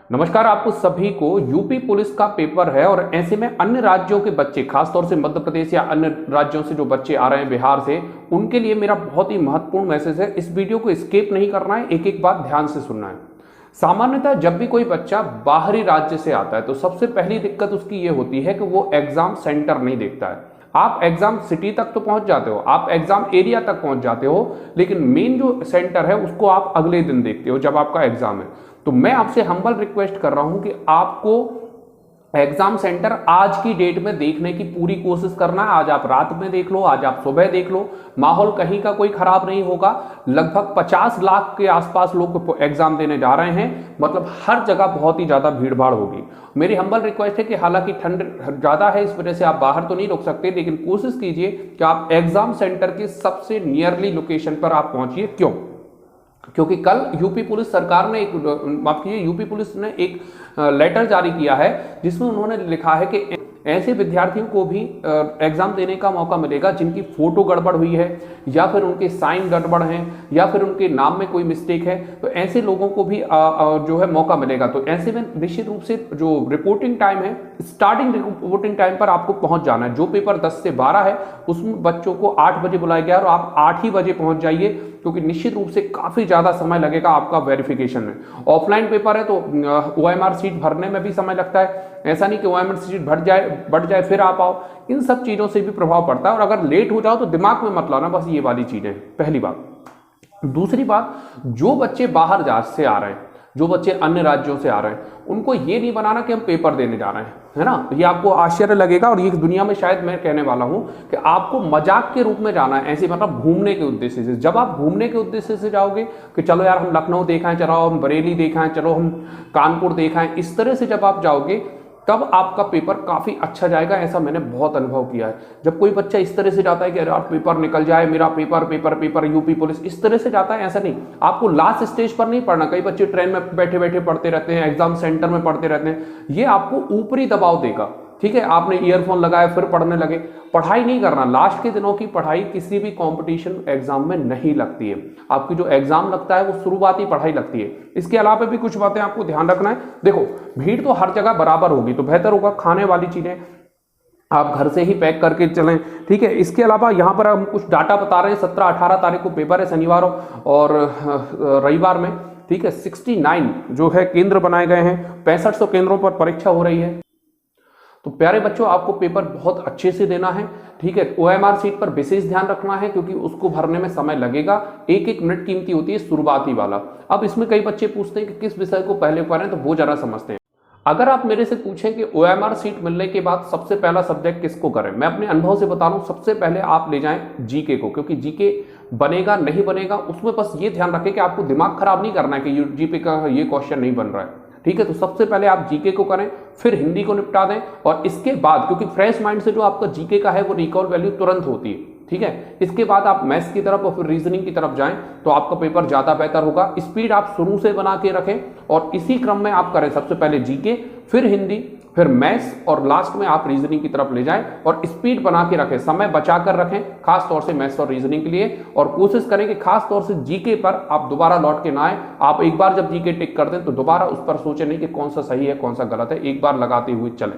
नमस्कार। आपको सभी को यूपी पुलिस का पेपर है और ऐसे में अन्य राज्यों के बच्चे, खासतौर से मध्य प्रदेश या अन्य राज्यों से जो बच्चे आ रहे हैं, बिहार से, उनके लिए मेरा बहुत ही महत्वपूर्ण मैसेज है। इस वीडियो को स्किप नहीं करना है, एक एक बात ध्यान से सुनना है। सामान्यतः जब भी कोई बच्चा बाहरी राज्य से आता है तो सबसे पहली दिक्कत उसकी ये होती है कि वो एग्जाम सेंटर नहीं देखता है। आप एग्जाम सिटी तक तो पहुंच जाते हो, आप एग्जाम एरिया तक पहुंच जाते हो, लेकिन मेन जो सेंटर है उसको आप अगले दिन देखते हो जब आपका एग्जाम है। तो मैं आपसे हम्बल रिक्वेस्ट कर रहा हूं कि आपको एग्जाम सेंटर आज की डेट में देखने की पूरी कोशिश करना है। आज आप रात में देख लो, आज आप सुबह देख लो, माहौल कहीं का कोई खराब नहीं होगा। लगभग 50 लाख के आसपास लोग एग्जाम देने जा रहे हैं, मतलब हर जगह बहुत ही ज्यादा भीड़ भाड़ होगी। मेरी हम्बल रिक्वेस्ट है कि हालांकि ठंड ज्यादा है, इस वजह से आप बाहर तो नहीं रुक सकते, लेकिन कोशिश कीजिए कि आप एग्जाम सेंटर के सबसे नियरली लोकेशन पर आप पहुंचिए। क्यों? क्योंकि कल यूपी पुलिस सरकार ने यूपी पुलिस ने एक लेटर जारी किया है जिसमें उन्होंने लिखा है कि ऐसे विद्यार्थियों को भी एग्जाम देने का मौका मिलेगा जिनकी फोटो गड़बड़ हुई है या फिर उनके साइन गड़बड़ हैं या फिर उनके नाम में कोई मिस्टेक है, तो ऐसे लोगों को भी जो है मौका मिलेगा। तो ऐसे में निश्चित रूप से जो रिपोर्टिंग टाइम है, स्टार्टिंग रिपोर्टिंग टाइम पर आपको पहुंच जाना है। जो पेपर 10 से 12 है उसमें बच्चों को 8 बजे बुलाया गया और आप 8 ही बजे पहुंच जाइए, क्योंकि निश्चित रूप से काफी ज्यादा समय लगेगा आपका वेरिफिकेशन में। ऑफलाइन पेपर है तो OMR सीट भरने में भी समय लगता है, ऐसा नहीं कि OMR सीट बढ़ जाए फिर आप आओ। इन सब चीजों से भी प्रभाव पड़ता है और अगर लेट हो जाओ तो दिमाग में मत लाना, बस ये वाली चीजें। पहली बात। दूसरी बात, जो बच्चे बाहर से आ रहे हैं, जो बच्चे अन्य राज्यों से आ रहे हैं, उनको ये नहीं बनाना कि हम पेपर देने जा रहे हैं, है ना। ये आपको आश्चर्य लगेगा और ये दुनिया में शायद मैं कहने वाला हूं कि आपको मजाक के रूप में जाना है, ऐसे मतलब घूमने के उद्देश्य से। जब आप घूमने के उद्देश्य से जाओगे कि चलो यार हम लखनऊ देखा है, चलो हम बरेली देखा है, चलो हम कानपुर देखा है, इस तरह से जब आप जाओगे तब आपका पेपर काफी अच्छा जाएगा। ऐसा मैंने बहुत अनुभव किया है। जब कोई बच्चा इस तरह से जाता है कि यार पेपर निकल जाए मेरा, paper paper paper UP police, इस तरह से जाता है, ऐसा नहीं। आपको लास्ट स्टेज पर नहीं पढ़ना। कई बच्चे ट्रेन में बैठे बैठे पढ़ते रहते हैं, एग्जाम सेंटर में पढ़ते रहते हैं, ये आपको ऊपरी दबाव देगा। ठीक है, आपने ईयरफोन लगाया फिर पढ़ने लगे, पढ़ाई नहीं करना। लास्ट के दिनों की पढ़ाई किसी भी कंपटीशन एग्जाम में नहीं लगती है। आपकी जो एग्जाम लगता है वो शुरुआती पढ़ाई लगती है। इसके अलावा भी कुछ बातें आपको ध्यान रखना है। देखो, भीड़ तो हर जगह बराबर होगी, तो बेहतर होगा खाने वाली चीजें आप घर से ही पैक करके चलें। ठीक है, इसके अलावा यहाँ पर हम कुछ डाटा बता रहे हैं। 17-18 तारीख को पेपर है, शनिवार और रविवार में। ठीक है, 69 जो है केंद्र बनाए गए हैं, 6500 केंद्रों पर परीक्षा हो रही है। तो प्यारे बच्चों, आपको पेपर बहुत अच्छे से देना है। ठीक है, OMR सीट पर विशेष ध्यान रखना है क्योंकि उसको भरने में समय लगेगा। एक एक मिनट कीमती होती है, शुरुआती वाला। अब इसमें कई बच्चे पूछते हैं कि किस विषय को पहले करें, तो वो जरा समझते हैं। अगर आप मेरे से पूछें कि OMR सीट मिलने के बाद सबसे पहला सब्जेक्ट किसको करें, मैं अपने अनुभव से बता रहा हूं, सबसे पहले आप ले जाएं जीके को, क्योंकि जीके बनेगा नहीं बनेगा उसमें बस ये ध्यान रखें कि आपको दिमाग खराब नहीं करना है कि जीके का ये क्वेश्चन नहीं बन रहा है। ठीक है, तो सबसे पहले आप जीके को करें, फिर हिंदी को निपटा दें, और इसके बाद क्योंकि फ्रेश माइंड से जो आपका जीके का है वो रिकॉल वैल्यू तुरंत होती है। ठीक है, इसके बाद आप मैथ्स की तरफ और फिर रीजनिंग की तरफ जाएं तो आपका पेपर ज्यादा बेहतर होगा। स्पीड आप शुरू से बना के रखें और इसी क्रम में आप करें। सबसे पहले जीके, फिर हिंदी, फिर मैथ्स और लास्ट में आप रीजनिंग की तरफ ले जाएं और स्पीड बना के रखें, समय बचा कर रखें, खास तौर से मैथ्स और रीजनिंग के लिए। और कोशिश करें कि खास तौर से जीके पर आप दोबारा लौट के ना आए। आप एक बार जब जीके टिक कर दें तो दोबारा उस पर सोचें नहीं कि कौन सा सही है कौन सा गलत है, एक बार लगाते हुए चलें।